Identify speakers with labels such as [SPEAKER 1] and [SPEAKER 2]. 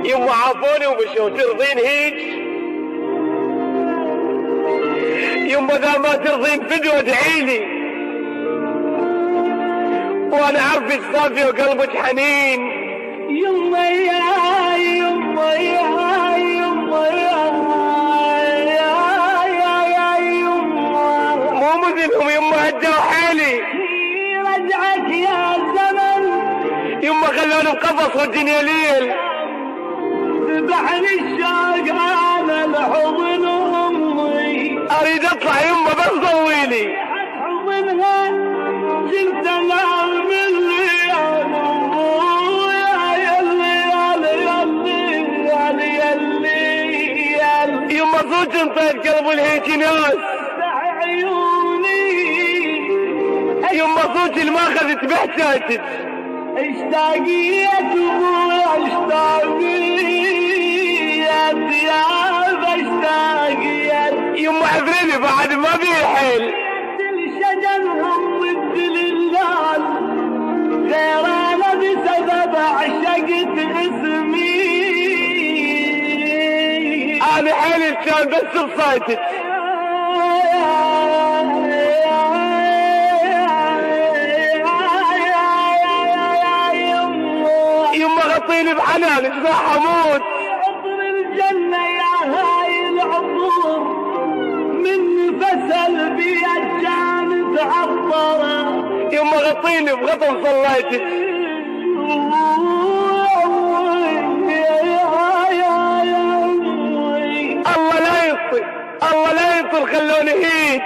[SPEAKER 1] يما عافوني ومشوا ترضين هيج؟ يما ذا ما ترضين فدوة ادعيلي، وانا عارفك صافية وقلبك حنين.
[SPEAKER 2] يما يا يما يا يما يا يما
[SPEAKER 1] مو مذنهم يما هدوا حالي،
[SPEAKER 2] رجعك يا زمن
[SPEAKER 1] يما خلوني بقفص والدنيا ليل.
[SPEAKER 2] ذبحني الشوق على الحضن امي،
[SPEAKER 1] اريد اطلع يما بس ضويلي.
[SPEAKER 2] حضنها كنت انام اللي
[SPEAKER 1] يما صوت انطيت قلب الهيك ناس،
[SPEAKER 2] عيوني
[SPEAKER 1] يما صوت اللي ما اخذت بحساتك.
[SPEAKER 2] اشتاقيت ابويا اشتاقيت يا اشتاقيت
[SPEAKER 1] يما عذرني بعد ما بيحل.
[SPEAKER 2] الشجن هم الدلال غير انا بسبب عشقت اسمي،
[SPEAKER 1] انا حالي كان بس بصيتك. يما غطيني بحنانك ذا حمود.
[SPEAKER 2] عطر الجنة يا هاي العطور من فسل بيد كانت عطرة.
[SPEAKER 1] يما غطيني بغطن صليتك. الله لا يطي، الله لا يطي خلوني هيك.